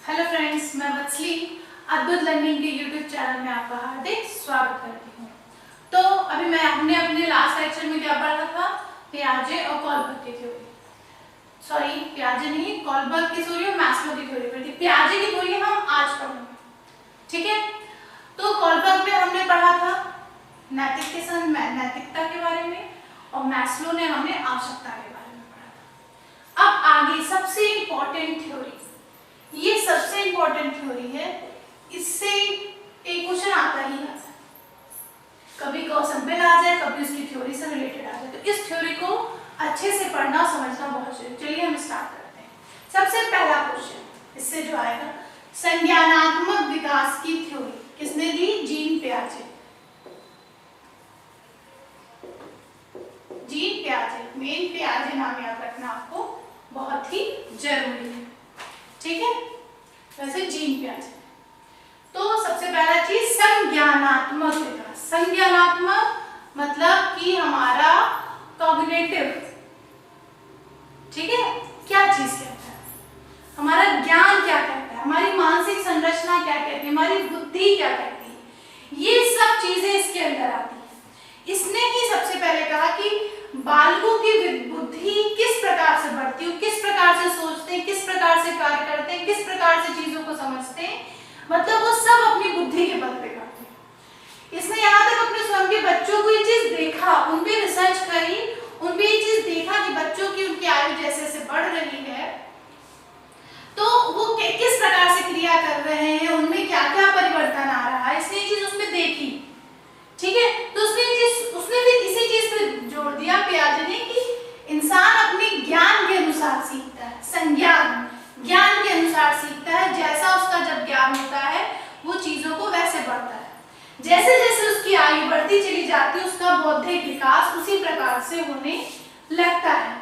Hello friends, मैं वत्सली अद्भुत learning के यूट्यूब चैनल में आपका हार्दिक स्वागत करती हूँ। तो अभी हमने अपने लास्ट लेक्चर में क्या पढ़ा था? पियाजे और कोलबर्ग की थ्योरी। सॉरी, पियाजे नहीं, कोलबर्ग की थ्योरी और मैस्लो की थ्योरी पढ़ी थी। पियाजे की थ्योरी हम आज पढ़ेंगे, ठीक है? तो कोलबर्ग में हमने पढ़ा था नैतिकता के बारे में और मैस्लो ने हमने आवश्यकता के बारे में पढ़ा था। अब आगे सबसे इंपॉर्टेंट थ्योरी, ये सबसे इंपॉर्टेंट थ्योरी है। इससे एक क्वेश्चन आता ही आता है, कभी क्वेश्चन आ जाए, कभी उसकी थ्योरी से रिलेटेड आ जाए। तो इस थ्योरी को अच्छे से पढ़ना समझना बहुत जरूरी। चलिए हम स्टार्ट करते हैं। सबसे पहला क्वेश्चन इससे जो आएगा, संज्ञानात्मक विकास की थ्योरी किसने दी? जीन पियाजे। जीन पियाजे, मेन पियाजे नाम याद रखना आपको बहुत ही जरूरी है, ठीक है? वैसे जीन पियाजे। तो सबसे पहला चीज संज्ञानात्मक विकास। संज्ञानात्मक मतलब कि हमारा कॉग्निटिव, ठीक है? क्या चीज कहता है, हमारा ज्ञान क्या कहता है, हमारी मानसिक संरचना क्या कहती है, हमारी बुद्धि क्या कहती है, ये सब चीजें इसके अंदर आती है। इसने ही सबसे पहले कहा कि बालकों की बुद्धि किस प्रकार से बढ़ती है, किस प्रकार से सोचते हैं, किस प्रकार से कार्य करते हैं, किस प्रकार से चीजों को समझते हैं, मतलब वो सब अपनी बुद्धि के बल पे करते हैं। इसने यहाँ तक अपने स्वयं के बच्चों को ये चीज देखा, उन पे रिसर्च करी, उन पे ये चीज देखा कि बच्चों की उनकी आयु जैसे जैसे बढ़ रही है तो वो किस प्रकार से क्रिया कर रहे हैं, उनमें क्या क्या परिवर्तन आ रहा है, इसने ये चीज उसमें देखी, ठीक है? तो उसने भी इसी चीज पे जोड़ दिया पियाजे ने कि इंसान अपने ज्ञान के अनुसार सीखता है, ज्ञान के अनुसार सीखता है। जैसा उसका जब ज्ञान होता है वो चीजों को वैसे बढ़ता है। जैसे जैसे उसकी आयु बढ़ती चली जाती है उसका बौद्धिक विकास उसी प्रकार से होने लगता है।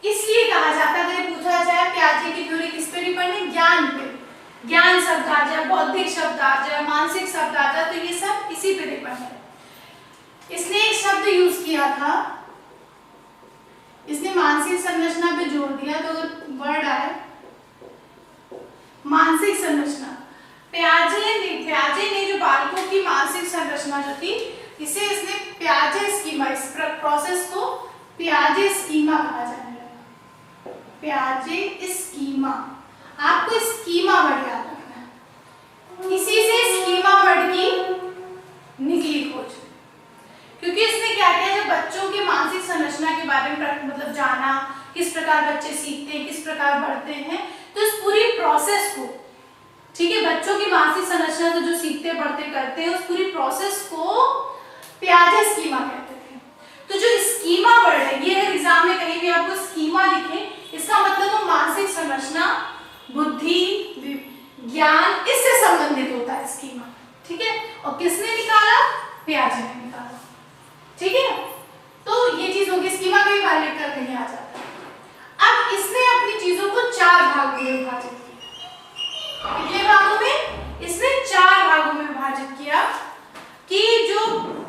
इसलिए कहा जाता है, अगर पूछा जाए पियाजे की थ्योरी किस पे डिपेंड है? ज्ञान पे। ज्ञान शब्द आ जाए, बौद्धिक शब्द आ जाए, मानसिक शब्द आ जाए, तो ये सब इसी पे डिपेंड है। इसने एक शब्द यूज किया था, इसने मानसिक संरचना पे जोर दिया, तो वर्ड आए मानसिक संरचना। पियाजे ने जो बालकों की मानसिक संरचना जो थी, इसने पियाजे स्कीमा, इस प्रोसेस को पियाजे स्कीमा कहा जाने लगा। पियाजे स्कीमा, आपको स्कीमा वर्ड याद रखना है। इसी से स्कीमा वर्ड की निकली खोज, क्योंकि इसने क्या किया, जब बच्चों की मानसिक संरचना के बारे में मतलब जाना, किस प्रकार बच्चे सीखते हैं, किस प्रकार बढ़ते हैं, तो इस पूरी प्रोसेस को, ठीक है, बच्चों की मानसिक संरचना तो जो सीखते बढ़ते करते हैं, उस पूरी प्रोसेस को पियाजे स्कीमा कहते थे। तो जो स्कीमा वर्ड है, ये अगर एग्जाम में कहीं भी आपको स्कीमा दिखे, इसका मतलब वो मानसिक संरचना, बुद्धि, ज्ञान, इससे संबंधित होता है स्कीमा, ठीक है? और किसने निकाला? पियाजे ने निकाला, ठीक है? तो ये चीज होगी, स्कीमा कई बार लेकर कहीं आ जाता है। अब इसने अपनी चीजों को 4 भागों में विभाजित किया। कितने भागों में? इसने 4 भागों में विभाजित किया कि जो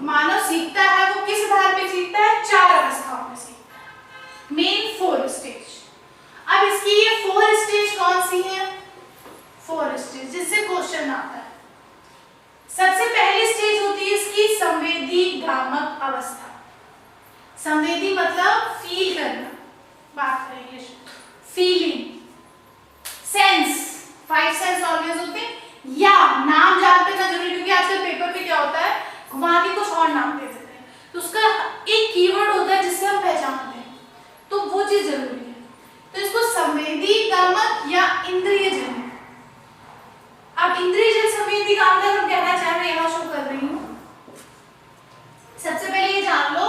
मानव सीखता है वो किस आधार पे सीखता है? 4 अवस्थाओं में सीखता है, मेन 4 स्टेज। अब इसकी ये 4 स्टेज कौन सी है? 4 स्टेज जिससे क्वेश्चन आता है। सबसे पहली स्टेज होती है इसकी संवेदी भ्रामक अवस्था। संवेदी मतलब फील करना, बात करेंगे फीलिंग, सेंस, 5 सेंस ऑर्गन्स होते हैं, या नाम जानते ना जरूरी, क्योंकि आजकल पेपर पे क्या होता है, वहां के कुछ और नाम दे देते हैं, तो उसका एक कीवर्ड होता है जिससे हम पहचानते हैं, तो वो चीज जरूरी है। तो इसको संवेदी भ्रामक या इंद्रिय जन्य। अब इंद्रिय जन्य संवेदी का अंतर हम कहना चाहे, मैं यहाँ शो कर रही हूँ। सबसे पहले ये जान लो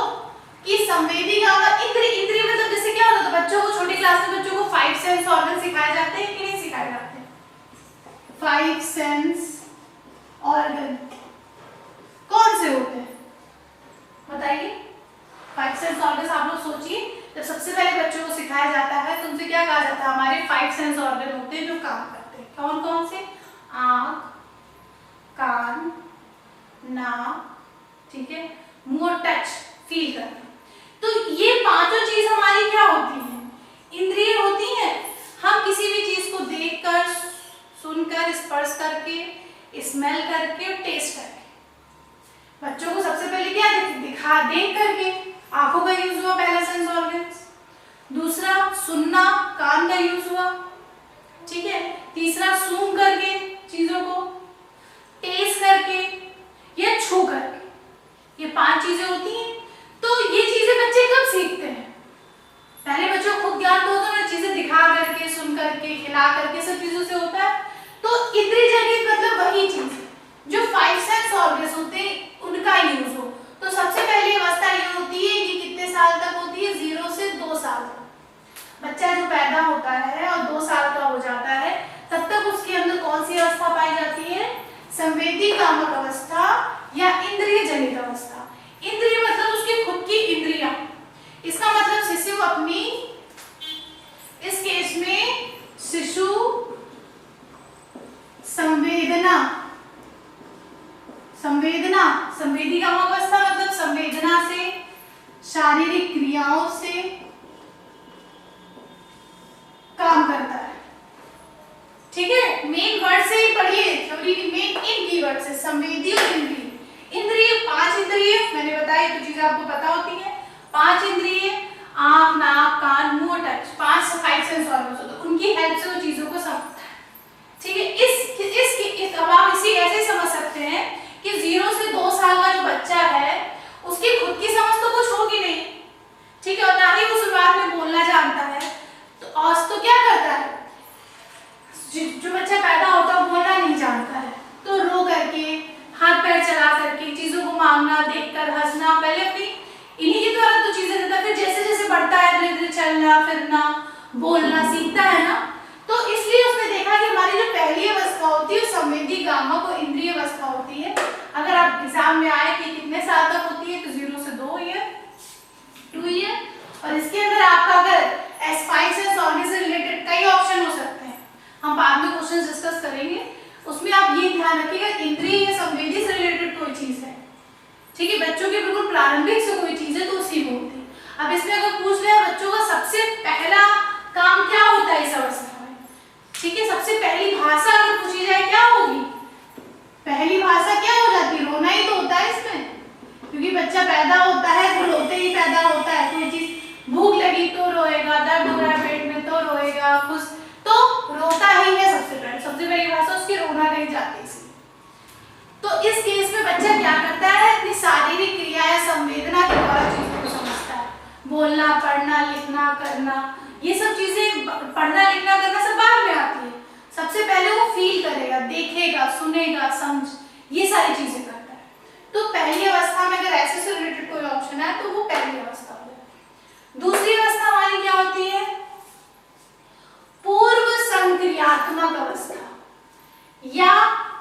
कि संवेदी का इंद्रिय मतलब जैसे क्या होता है, बच्चों को छोटी क्लास में बच्चों को 5 सेंस ऑर्गन सिखाए जाते हैं कि नहीं सिखाए जाते? 5 सेंस ऑर्गन कौन से होते हैं बताइए? 5 सेंस ऑर्गन आप लोग सोचिए, जब सबसे पहले बच्चों को सिखाया जाता है तो उनसे क्या कहा जाता है? हमारे 5 सेंस ऑर्गन होते हैं जो काम करते हैं। कौन कौन से? आंख, कान, नाक, ठीक है, मुंह, टच, फील करना। तो ये पांचों चीज हमारी क्या होती हैं? इंद्रिय होती हैं। हम किसी भी चीज को देखकर, सुनना, कान का यूज हुआ, ठीक है। तीसरा सूंघ करके चीजों को, टेस्ट करके या छू करके, ये 5 चीजें होती हैं। तो ये चीजें बच्चे कब सीखते हैं? पहले बच्चों को खुद ज्ञान तो होता है ना, चीजें दिखा करके, सुन करके, खिला करके, सब चीजों से होता है। तो इंद्रिय जनित मतलब वही चीज जो 5 सेंस ऑर्गन्स होते हैं उनका यूज हो। तो सबसे पहली अवस्था ये होती है कि कितने साल तक होती है? 0 से 2 साल तक। बच्चा जो पैदा होता है और 2 साल का हो जाता है तब तक उसके अंदर कौन सी अवस्था पाई जाती है? संवेदी कामक अवस्था या इंद्रिय जनित अवस्था। इंद्रिय मतलब उसकी खुद की इंद्रियां। इसका मतलब शिशु अपनी, इस केस में शिशु संवेदना, संवेदी कामक अवस्था मतलब संवेदना से, शारीरिक क्रियाओं से काम करता है, ठीक है। मेन वर्ड से ही पढ़िए, थ्योरी की मेन इन कीवर्ड से, संवेदी और इंद्रिय। इंद्रिय 5 इंद्रिय मैंने बताई, तो चीजें आपको पता होती है। 5 इंद्रिय, आंख, नाक, कान, मुंह, टच, 5 सेंस ऑर्गन्स होते हैं, उनकी हेल्प से वो चीजों को समझता है, ठीक है। अब आप इसी ऐसे समझ सकते हैं कि 0 से 2 साल का जो बच्चा है उसकी खुद की समझ तो कुछ होगी नहीं, ठीक है, और ना ही वो शुरुआत में बोलना जानता है। तो औस तो क्या करता है? जो बच्चा पैदा होता है बोलना नहीं जानता है, तो रो करके, हाथ पैर चला करके, चीजों को मांगना, देखकर हंसना, पहले अपनी इन्हीं के द्वारा तो चीजें देता है। फिर जैसे जैसे बढ़ता है धीरे धीरे चलना, फिरना, बोलना सीखता है ना। तो इसलिए उसने देखा कि हमारी जो पहली अवस्था होती है संवेदी कामक और इंद्रिय अवस्था होती है। अगर आप एग्जाम में आए कि कितने साल तक होती है, तो 0 से 2 ईयर, 2 ईयर। और इसके अंदर आपका अगर S5 सेंस ऑर्गन से रिलेटेड कई ऑप्शन हो सकते हैं, हम बाद में क्वेश्चन डिस्कस करेंगे। उसमें आप ये ध्यान रखिएगा इंद्रिय या संवेदी से रिलेटेड कोई चीज है, ठीक है। बच्चों के बिल्कुल प्रारंभिक से कोई चीज है तो उसी में होती है। अब इसमें अगर पूछ लिया बच्चों का सबसे पहला काम क्या होता है इस अवस्था में, ठीक है। सबसे पहली भाषा अगर पूछी जाए क्या होगी? पहली भाषा क्या हो जाती है? रोना ही तो होता है इसमें, क्योंकि बच्चा पैदा होता है तो रोते ही पैदा होता है। कोई चीज भूख लगी तो रोएगा, दर्द हो रहा है पेट में तो रोएगा, खुश तो रोता ही है। सबसे पहली भाषा उसकी रोना नहीं जाती। तो इस केस में बच्चा क्या करता है? अपनी शारीरिक क्रियाएं संवेदना के द्वारा चीजों को समझता है। बोलना, पढ़ना, लिखना, करना, ये सब चीजें, पढ़ना, लिखना, करना सब बाद में आती है। सबसे पहले वो फील करेगा, देखेगा, सुनेगा, समझ, ये सारी चीजें करता है। तो पहली अवस्था में अगर ऐसे से रिलेटेड कोई ऑप्शन है तो वो पहली अवस्था हो जाती है। दूसरी अवस्था हमारी क्या होती है? पूर्व संक्रियात्मक अवस्था या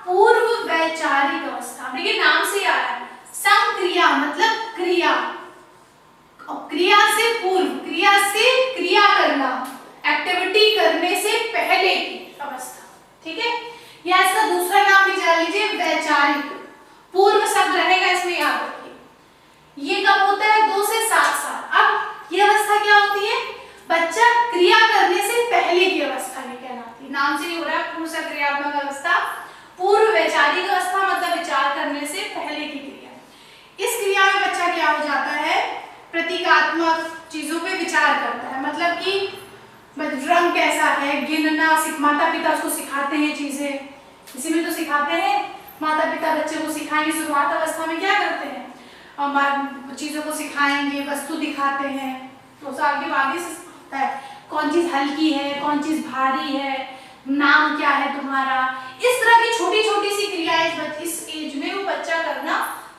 पूर्व वैचारिक अवस्था। देखिए नाम से आ रहा है, संक्रिया मतलब क्रिया, और क्रिया से पूर्व, क्रिया से क्रिया करना, एक्टिविटी करने से पहले की अवस्था, ठीक है। या इसका दूसरा नाम भी जान लीजिए वैचारिक। पूर्व शब्द रहेगा इसमें, याद रखिए। ये कब होता है? 2 से 7 साल। अब ये अवस्था क्या होती है? बच्चा क्रिया करने से पहले की अवस्था ये कहलाती है। नाम से ही हो रहा है पूर्व सक्रियात्मक अवस्था, पूर्व वैचारिक अवस्था मतलब विचार करने से पहले की क्रिया। इस क्रिया में बच्चा क्या हो जाता है? प्रतीकात्मक चीजों पे विचार करता है, मतलब कि रंग कैसा है, गिनना, माता पिता उसको सिखाते हैं चीजें, इसी में तो सिखाते हैं माता पिता बच्चे को सिखाएंगे। शुरुआत अवस्था में क्या करते हैं? चीजों को सिखाएंगे, वस्तु दिखाते हैं, तो आगे आगे से होता है कौन चीज हल्की है, कौन चीज भारी है, नाम क्या है तुम्हारा। इस तरह की छोटी छोटी सी क्रियाएं इस एज में वो बच्चा करना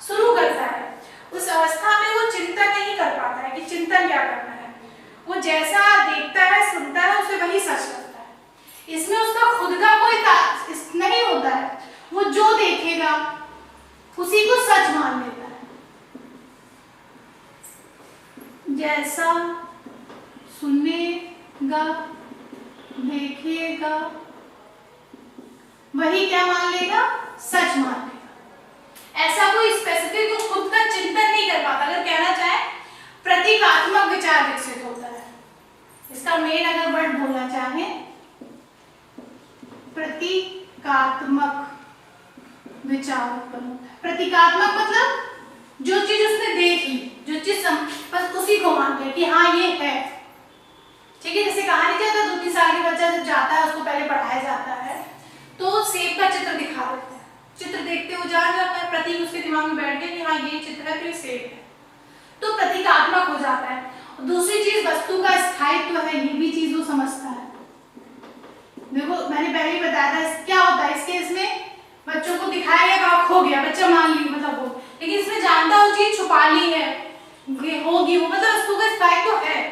शुरू करता है। उस अवस्था में वो चिंतन नहीं कर पाता है कि चिंतन क्या करना है, वो जैसा देखता है, सुनता है, उसे वही सच लगता है। इसमें उसका खुद का कोई नहीं होता है, वो जो देखेगा उसी को सच मान लेता है। जैसा सुनेगा, देखेगा, वही क्या मान लेगा? सच मान लेगा। ऐसा कोई स्पेसिफिक वो खुद का चिंतन नहीं कर पाता। अगर कहना चाहे प्रतीकात्मक विचार विकसित होता है, इसका मेन अगर वर्ड बोलना चाहे प्रतीकात्मक विचार उत्पन्न होता है। प्रतीकात्मक मतलब जो चीज उसने देख ली, जो चीज बस उसी को मान लिया कि हाँ ये है, ठीक ठीक है, जैसे कहा नहीं जाता 2-3 साल के बच्चा जब जाता है उसको पहले पढ़ाया जाता है तो सेब का चित्र दिखा देते हैं, चित्र देखते हुए जान जाता है, प्रतीक उसके दिमाग में बैठ गया कि हाँ ये चित्र है तो ये सेब है, तो प्रतीकात्मक हो जाता है। दूसरी चीज वस्तु का स्थायित्व है, ये भी चीज वो समझता है। देखो मैंने पहले ही बताया था क्या होता है इस केस में, बच्चों को दिखाया गया कहा खो गया, बच्चा मान ली मतलब वो, लेकिन इसमें जानता वो चीज छुपा ली है, होगी वो, मतलब वस्तु का स्थायित्व है।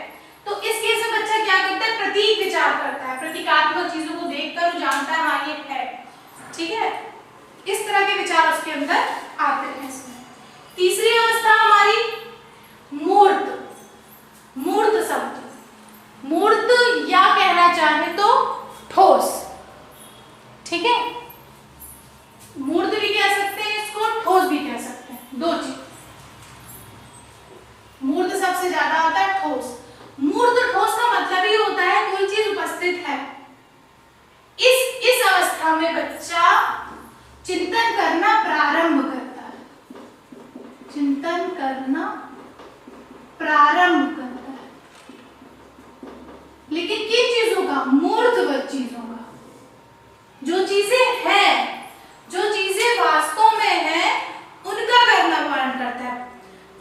तो इस केस में बच्चा क्या करता है, प्रतीक विचार करता है, प्रतीकात्मक चीजों को देखकर वो जानता है हाँ ये है। ठीक है, इस तरह के विचार उसके अंदर आते हैं इसमें। तीसरी अवस्था हमारी मूर्त। मूर्त शब्द, मूर्त या कहना चाहे तो ठोस, ठीक है, मूर्त भी कह सकते हैं इसको, ठोस भी कह सकते हैं, दो चीज। मूर्त सबसे ज्यादा होता है ठोस। मूर्त ठोस का मतलब ही होता है कोई चीज उपस्थित है। इस अवस्था में बच्चा चिंतन करना प्रारंभ करता है, चिंतन करना प्रारंभ करता है, लेकिन किन चीजों का, मूर्तवत चीजों का, जो चीजें हैं, जो चीजें वास्तव में हैं उनका करना प्रारंभ करता है।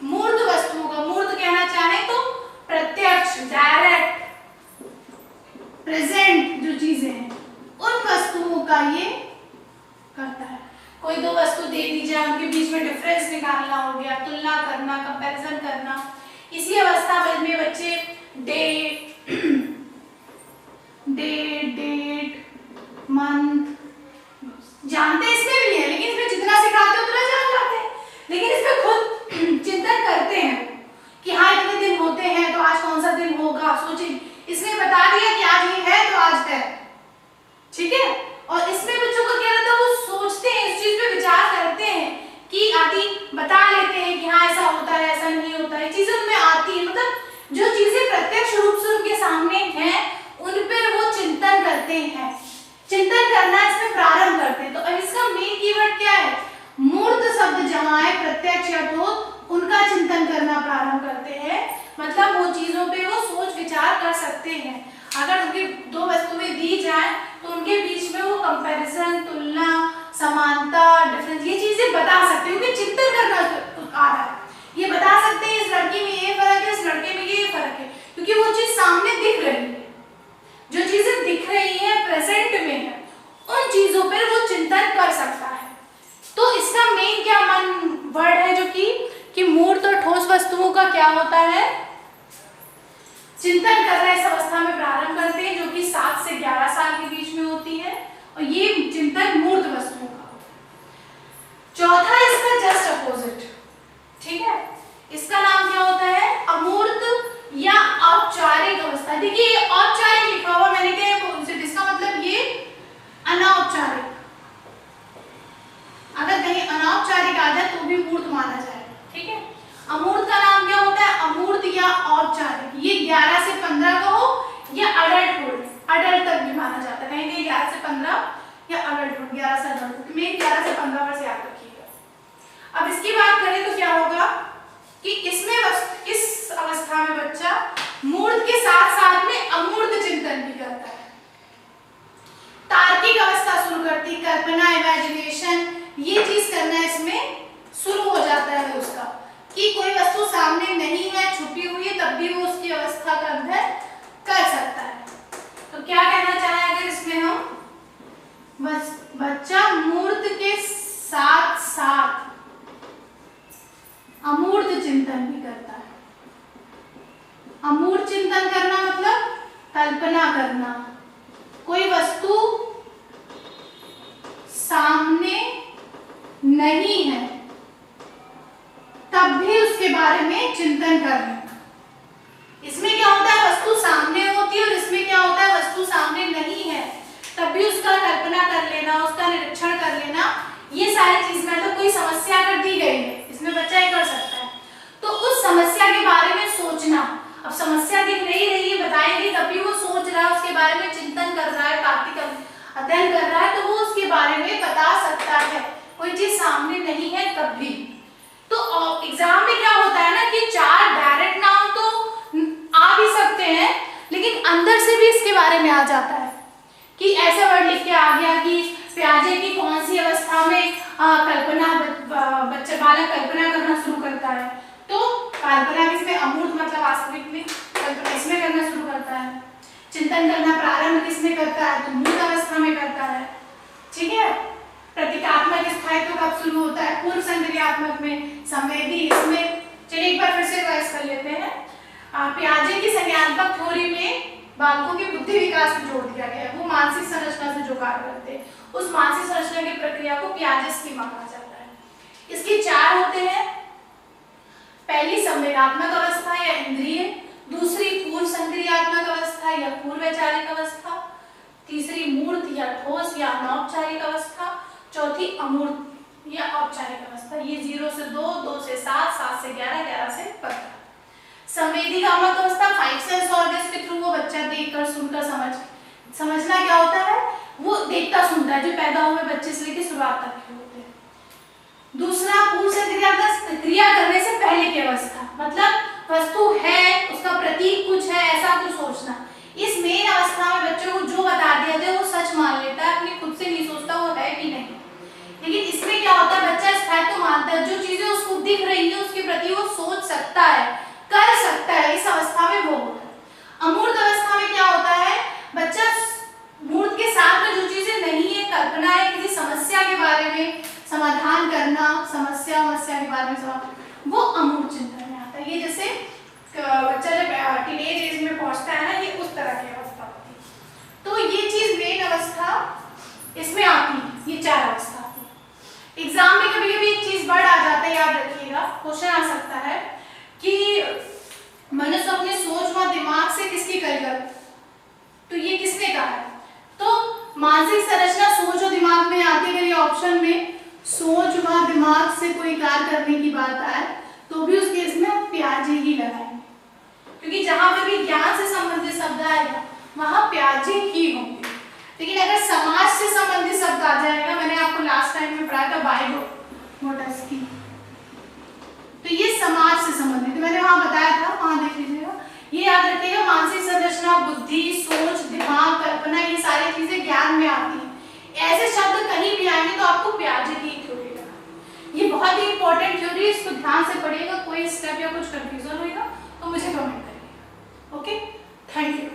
मूर्त वस्तुओं का, मूर्त कहना चाहे तो प्रत्यक्ष, डायरेक्ट, प्रेजेंट जो चीजें हैं उन वस्तुओं का ये करता है। कोई दो वस्तु दे दी जाए, उनके बीच में डिफरेंस निकालना हो गया, तुलना करना, कंपैरिजन करना। इसी अवस्था में बच्चे डेट, मंथ जानते इसमें भी है, लेकिन इसमें जितना सिखाते हैं उतना जान जाते हैं, लेकिन इसमें खुद चिंतन करते हैं कि हाँ इतने दिन होते हैं तो आज कौन सा दिन होगा, सोचिए इसने बता दिया कि आज ये है तो आज है, ठीक है। और इसमें बच्चों को क्या रहता है, वो सोचते हैं, इस चीज पे विचार करते हैं कि आदि बता लेते हैं कि हाँ ऐसा होता है, ऐसा नहीं होता है, चीजें उनमें आती है, मतलब जो चीजें प्रत्यक्ष रूप से उनके सामने हैं उन पर वो चिंतन करते हैं, चिंतन करना इसमें प्रारंभ करते हैं। तो अब इसका मेन कीवर्ड क्या है, मूर्त शब्द जहाँ है प्रत्यक्ष या ठोस, उनका चिंतन करना प्रारंभ करते हैं, मतलब वो चीजों पे वो सोच विचार कर सकते हैं। अगर उनकी दो वस्तुएं दी जाए तो उनके बीच में वो कंपैरिजन, तुलना, समानता, डिफरेंस, ये चीजें बता सकते हैं, क्योंकि चिंतन करना आ रहा है, ये बता सकते हैं इस लड़की में ये फर्क है, इस लड़के में ये फर्क है, क्योंकि वो चीज सामने दिख रही है, जो चीजें दिख रही है प्रेजेंट में है, उन चीजों पर वो चिंतन कर सकता है। तो इसका मेन क्या वर्ड है जो कि मूर्त और ठोस वस्तुओं का क्या होता है, चिंतन करना इस अवस्था में प्रारंभ करते हैं, जो कि 7 से 11 साल के बीच में होती है, और ये चिंतन मूर्त वस्तुओं का। चौथा इसका जस्ट अपोजिट, ठीक है, इसका नाम क्या होता है, अमूर्त या औपचारिक अवस्था। देखिए औपचारिक लिखा हुआ, मैंने क्या अपोजिट, इसका मतलब ये अनौपचारिक, अगर कहीं अनौपचारिक आ जाए तो भी मूर्त माना जाए, ठीक है। अमूर्त का नाम क्या होता है, अमूर्त या औपचारिक, ये 11 से 15 का हो या अडल्टहुड, अडल्ट तक भी माना जाता है, कहीं कहीं 11 से 15 या अडल्टहुड, 11 से अडल्टहुड में 11 से 15 वर्ष याद रखिएगा। अब इसकी बात करें तो क्या होगा कि इसमें इस अवस्था में बच्चा मूर्त के साथ साथ में अमूर्त चिंतन भी करता है, तार्किक अवस्था शुरू करती, कल्पना, इमेजिनेशन, ये चीज करना इसमें शुरू हो जाता है उसका, कि कोई वस्तु सामने नहीं है, छुपी हुई है, तब भी वो उसकी अवस्था का अध्ययन कर सकता है। तो क्या कहना चाहे अगर इसमें हम, बच्चा मूर्त के साथ साथ अमूर्त चिंतन भी करता है। अमूर्त चिंतन करना मतलब कल्पना करना, कोई वस्तु सामने नहीं है तब भी उसके बारे में चिंतन करना। इसमें क्या होता है, वस्तु सामने होती है, और इसमें क्या होता है, वस्तु सामने नहीं है तब भी उसका कल्पना कर लेना, उसका निरीक्षण कर लेना, ये सारी चीज मतलब कोई समस्या अगर दी गई है, इसमें बच्चा ये कर सकता है, तो उस समस्या के बारे में सोचना। अब समस्या दिख नहीं रही है, बताएंगे, तभी वो सोच रहा है, उसके बारे में चिंतन कर रहा है, तार्किक अध्ययन कर रहा है, तो वो उसके बारे में बता सकता है, कोई चीज सामने नहीं है तब भी। तो एग्जाम में क्या होता है ना कि 4 डायरेक्ट नाम तो आ भी सकते हैं, लेकिन अंदर बारे में आ जाता है कि ऐसे वर्ड लिख के आ गया कि प्याजे की कौन सी अवस्था में बच्चा बालक कल्पना करना शुरू करता है, तो कल्पना किसमें, अमूर्त मतलब वास्तविक में, कल्पना इसमें करना शुरू करता है। चिंतन करना प्रारंभ किसमें करता है, तो मूर्त अवस्था में करता है, ठीक है। प्रतीकात्मक स्थायित्व कब शुरू होता है, पूर्व संक्रियात्मक में, संवेदी इसमें। चलिए एक बार फिर से रिवाइज कर लेते हैं। पियाजे की संज्ञानात्मक थ्योरी में बालकों के बुद्धि विकास को जोड़ दिया गया है, वो मानसिक संरचना से जो कार्य करते हैं उस मानसिक संरचना की प्रक्रिया को पियाजे स्कीमा कहा जाता है। इसके 4 होते हैं, पहली संवेगात्मक अवस्था या इंद्रिय, दूसरी पूर्व संक्रियात्मक अवस्था या पूर्व वैचारिक अवस्था, तीसरी मूर्त या ठोस या अनौपचारिक अवस्था, चौथी अमूर्त या औपचारिक अवस्था। ये 0 से 2, 2 से 7, 7 से 11, 11 से 15। संवेदीगामक अवस्था 5 सेंस ऑर्गन्स के थ्रू वो बच्चा देखकर सुनकर समझना क्या होता है, वो देखता सुनता है, जो पैदा हुए बच्चे से लेकर शुरुआत तक के होते हैं। दूसरा पूर्व संक्रियात्मक क्रिया करने से पहले की अवस्था, मतलब वस्तु है, उसका प्रतीक कुछ है, ऐसा कुछ सोचना। इस मेन अवस्था में बच्चों को जो बता दिया जाए वो सच मान लेता है, अपनी खुद से नहीं सोचता वो है कि नहीं। लेकिन इसमें क्या होता है, बच्चा स्थायित्व तो मानता है, जो चीजें उसको दिख रही है उसके प्रति वो सोच सकता है, कर सकता है, इस अवस्था में वो होता है। अमूर्त अवस्था में क्या होता है, बच्चा मूर्त के साथ में जो चीजें नहीं है, कल्पना है, किसी समस्या के बारे में समाधान करना, समस्या के बारे में वो अमूर्त चिंतन में आता है। ये जैसे बच्चा जब टीनेज एज में पहुंचता है ना, ये उस तरह की अवस्था होती है। तो ये चीज मेन अवस्था इसमें आती है, ये 4 अवस्था आती है। एग्जाम में कभी कभी एक चीज वर्ड आ जाता है, याद रखिएगा, क्वेश्चन आ सकता है कि मनुष्य अपने सोच व दिमाग से किसकी कल्पना, तो ये किसने कहा है, तो मानसिक संरचना सोच और दिमाग में आती है। ऑप्शन में सोच व दिमाग से कोई कार्य करने की बात आए तो भी उस केस में हम प्याजे ही लगाएंगे, क्योंकि जहां पर भी ज्ञान से संबंधित शब्द आएगा वहां प्याजे ही होंगे। लेकिन अगर समाज से संबंधित शब्द आ जाएगा, मैंने आपको लास्ट टाइम में पढ़ाया था बाइगोमोटस की, तो ये समाज से संबंधित मैंने वहां बताया था, वहां देख लीजिएगा। ये याद रखिएगा, मानसिक संरचना, बुद्धि, सोच, दिमाग, कल्पना, ये सारी चीजें ज्ञान में आती हैं। ऐसे शब्द कहीं भी आएंगे तो आपको प्याजे की थ्योरी लगाना, ये बहुत ही इंपॉर्टेंट थ्योरी, इसको ध्यान से पढ़िएगा। कोई स्टेप या कुछ कंफ्यूजन होगा तो मुझे कमेंट करिएगा। Okay, thank you.